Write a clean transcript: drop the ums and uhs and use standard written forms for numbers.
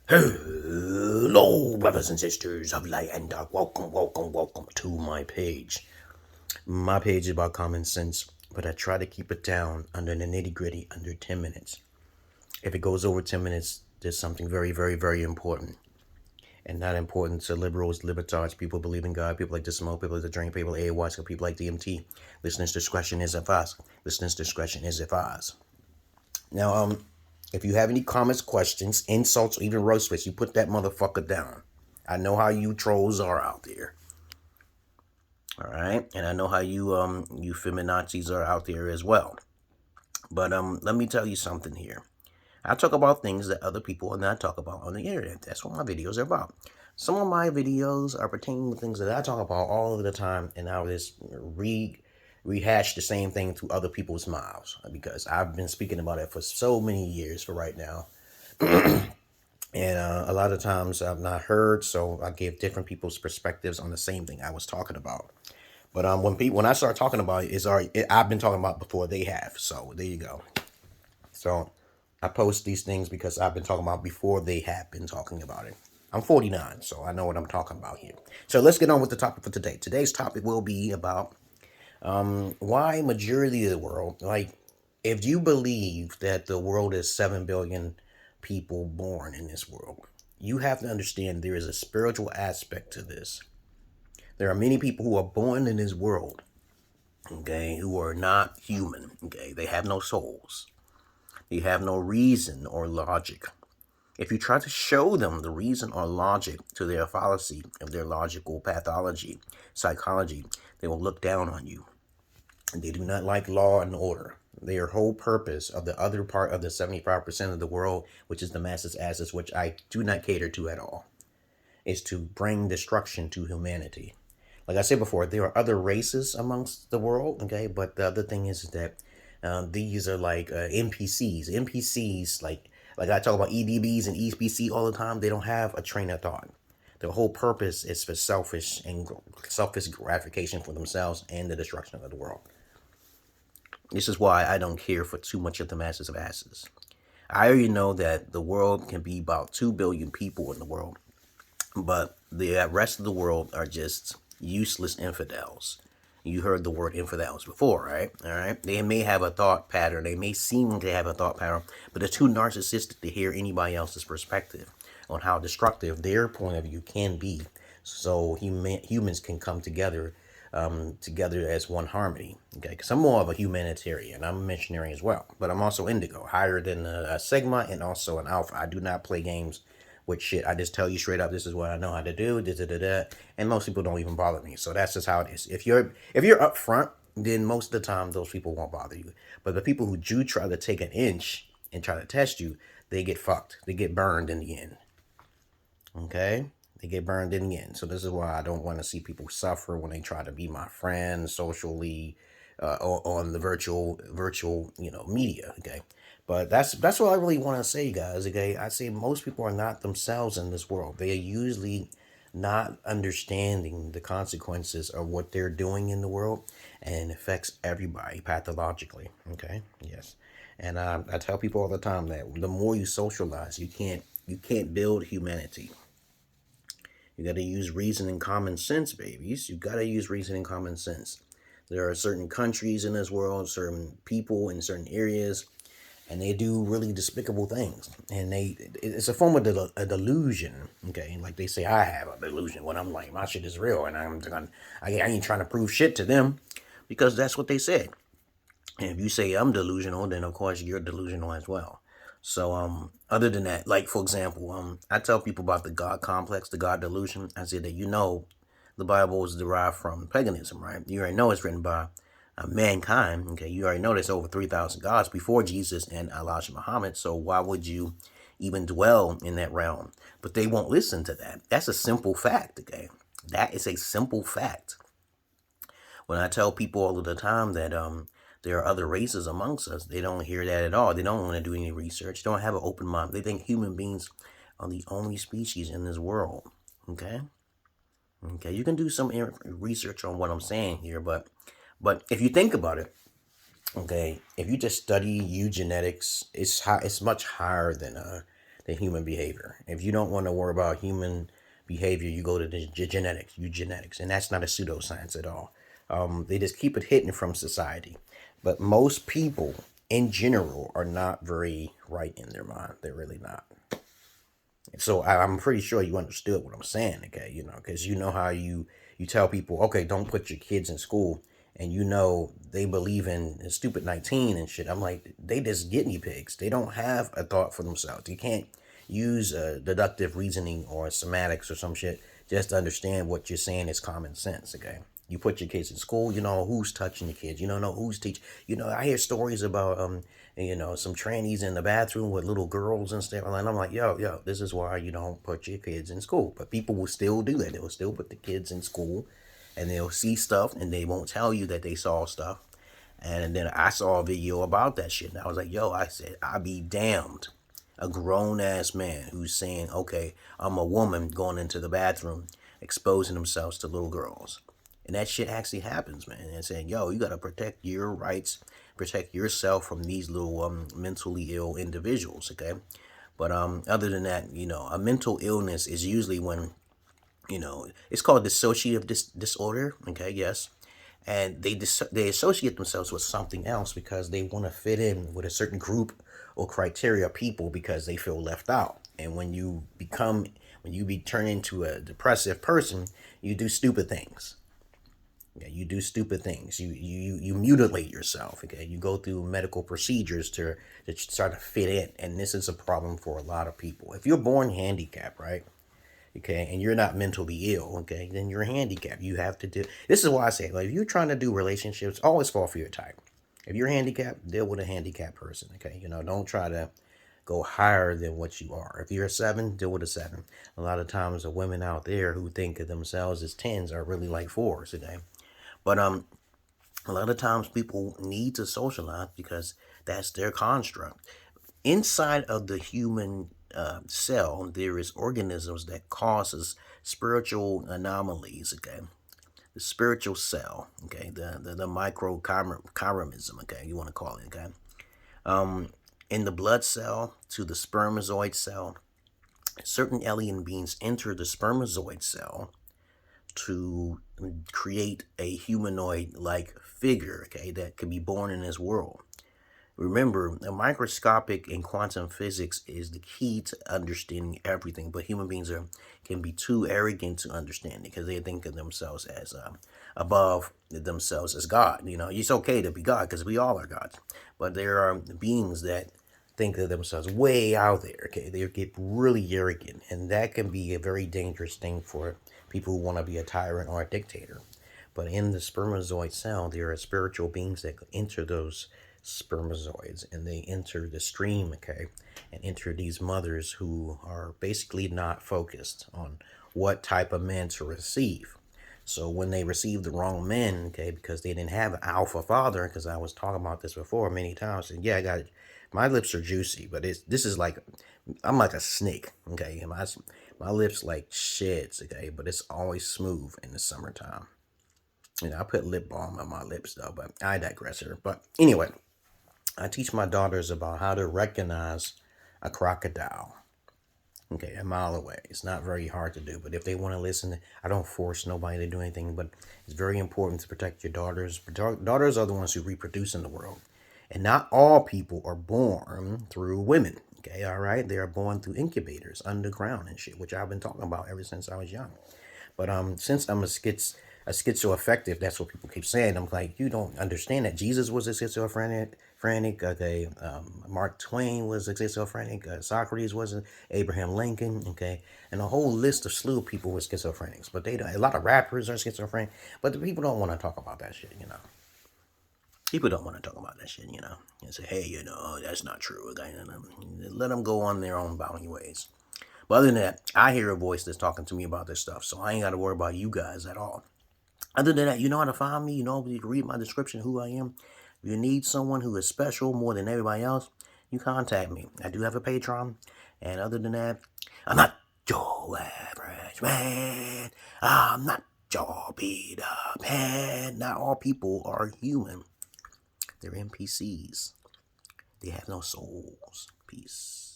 Hello, brothers and sisters of light and dark. Welcome to my page. My page is about common sense, but I try to keep it down under the nitty gritty, under 10 minutes. If it goes over 10 minutes, there's something very important. And not important to liberals, libertards, people believe in God, people like to smoke, people like to drink, people like ayahuasca, people like DMT. Listeners' discretion is advised. Listeners' discretion is advised. Now, if you have any comments, questions, insults, or even roast you put that motherfucker down. I know how you trolls are out there. All right, and I know how you feminazis are out there as well. But let me tell you something here. I talk about things that other people will not talk about on the internet. That's what my videos are about. Some of my videos are pertaining to things that I talk about all of the time, and I just rehash the same thing to other people's mouths because I've been speaking about it for so many years for right now. And a lot of times I've not heard, so I give different people's perspectives on the same thing I was talking about. But when I start talking about it, I've been talking about before they have. So there you go. So I post these things because I've been talking about before they have been talking about it. I'm 49, so I know what I'm talking about here. So let's get on with the topic for today. Today's topic will be about why majority of the world, like, if you believe that the world is 7 billion people born in this world, you have to understand there is a spiritual aspect to this. There are many people who are born in this world, okay, who are not human, okay? They have no souls. They have no reason or logic. If you try to show them the reason or logic to their fallacy of their logical pathology, psychology, they will look down on you. They do not like law and order. Their whole purpose of the other part of the 75% of the world, which is the masses asses, which I do not cater to at all, is to bring destruction to humanity. Like I said before, there are other races amongst the world, okay? But the other thing is that these are like NPCs. NPCs, like I talk about EDBs and EPC all the time, they don't have a train of thought. Their whole purpose is for selfish gratification for themselves and the destruction of the world. This is why I don't care for too much of the masses of asses. I already know that the world can be about 2 billion people in the world, but the rest of the world are just useless infidels. You heard the word infidels before, right? All right. They may have a thought pattern. They may seem to have a thought pattern, but they're too narcissistic to hear anybody else's perspective on how destructive their point of view can be. So humans can come together as one harmony. Okay, because I'm more of a humanitarian. I'm a missionary as well, but I'm also indigo, higher than a sigma and also an alpha. I do not play games with shit. I just tell you straight up, this is what I know how to do, and most people don't even bother me. So that's just how it is. If you're up front, then most of the time those people won't bother you. But the people who do try to take an inch and try to test you, they get fucked. They get burned in the end. Okay? They get burned in the end. So this is why I don't want to see people suffer when they try to be my friend socially on the virtual media. Okay, but that's what I really want to say, guys. Okay, I say most people are not themselves in this world. They are usually not understanding the consequences of what they're doing in the world, and it affects everybody pathologically. Okay, yes, and I tell people all the time that the more you socialize, you can't build humanity. You got to use reason and common sense, babies. You got to use reason and common sense. There are certain countries in this world, certain people in certain areas, and they do really despicable things. And it's a form of a delusion, okay? Like they say, I have a delusion when I'm like, my shit is real, and I ain't trying to prove shit to them because that's what they said. And if you say I'm delusional, then of course you're delusional as well. So other than that, like for example, I tell people about the God complex, the God delusion. I say that the Bible is derived from paganism, right? You already know it's written by mankind. Okay, you already know there's over 3,000 gods before Jesus and Elijah Muhammad. So why would you even dwell in that realm? But they won't listen to that. That's a simple fact. Okay, that is a simple fact. When I tell people all of the time that there are other races amongst us, they don't hear that at all. They don't want to do any research. They don't have an open mind. They think human beings are the only species in this world. Okay? Okay, you can do some research on what I'm saying here, but if you think about it, okay, if you just study eugenetics, it's much higher than than human behavior. If you don't want to worry about human behavior, you go to the eugenics, and that's not a pseudoscience at all. They just keep it hidden from society. But most people in general are not very right in their mind. They're really not. So I'm pretty sure you understood what I'm saying, okay? Because you know how you tell people, okay, don't put your kids in school, and they believe in stupid 19 and shit. I'm like, they just guinea pigs. They don't have a thought for themselves. They can't use deductive reasoning or semantics or some shit just to understand what you're saying is common sense, okay? You put your kids in school, you know who's touching your kids. You don't know who's teaching. I hear stories about some trannies in the bathroom with little girls and stuff. And I'm like, yo, this is why you don't put your kids in school. But people will still do that. They will still put the kids in school, and they'll see stuff, and they won't tell you that they saw stuff. And then I saw a video about that shit, and I was like, I said, I be damned. A grown ass man who's saying, okay, I'm a woman going into the bathroom, exposing themselves to little girls. And that shit actually happens, man. And saying, you got to protect your rights, protect yourself from these little mentally ill individuals, okay? But other than that, a mental illness is usually when, it's called dissociative disorder, okay, yes. And they associate themselves with something else because they want to fit in with a certain group or criteria of people because they feel left out. And when you turn into a depressive person, you do stupid things. Yeah, you do stupid things. You mutilate yourself. Okay, you go through medical procedures to try to fit in, and this is a problem for a lot of people. If you're born handicapped, right? Okay, and you're not mentally ill, okay, then you're handicapped. You have to do. This is why I say, if you're trying to do relationships, always fall for your type. If you're handicapped, deal with a handicapped person. Okay, don't try to go higher than what you are. If you're a 7, deal with a 7. A lot of times, the women out there who think of themselves as 10s are really like 4s. Okay. But a lot of times people need to socialize because that's their construct. Inside of the human cell, there is organisms that causes spiritual anomalies, okay? The spiritual cell, okay? The microchimerism, okay? You want to call it, okay? In the blood cell to the spermatozoid cell, certain alien beings enter the spermatozoid cell to create a humanoid-like figure, okay, that could be born in this world. Remember, the microscopic in quantum physics is the key to understanding everything, but human beings can be too arrogant to understand it because they think of themselves as above themselves as God. It's okay to be God because we all are gods, but there are beings that think of themselves way out there, okay? They get really arrogant, and that can be a very dangerous thing for people who want to be a tyrant or a dictator. But in the spermatozoid cell, there are spiritual beings that enter those spermatozoids, and they enter the stream, okay, and enter these mothers who are basically not focused on what type of men to receive. So when they receive the wrong men, okay, because they didn't have an alpha father, because I was talking about this before many times, and I got my lips are juicy, but this is like, I'm like a snake, okay? My lips like shits, okay? But it's always smooth in the summertime. I put lip balm on my lips though, but I digress here. But anyway, I teach my daughters about how to recognize a crocodile, okay, a mile away. It's not very hard to do, but if they want to listen, I don't force nobody to do anything, but it's very important to protect your daughters. Daughters are the ones who reproduce in the world. And not all people are born through women, okay, all right? They are born through incubators, underground and shit, which I've been talking about ever since I was young. But since I'm a schizoaffective, that's what people keep saying. I'm like, you don't understand that Jesus was a schizophrenic, okay? Mark Twain was a schizophrenic. Socrates wasn't. Abraham Lincoln, okay? And a whole list of slew of people were schizophrenics. But a lot of rappers are schizophrenic. But the people don't want to talk about that shit, People don't want to talk about that shit, and say, hey, that's not true. Let them go on their own bounty ways. But other than that, I hear a voice that's talking to me about this stuff, so I ain't got to worry about you guys at all. Other than that, you know how to find me. You can read my description, who I am. If you need someone who is special more than everybody else, you contact me. I do have a Patreon. And other than that, I'm not your average man. I'm not your beat up head. Not all people are human. They're NPCs. They have no souls. Peace.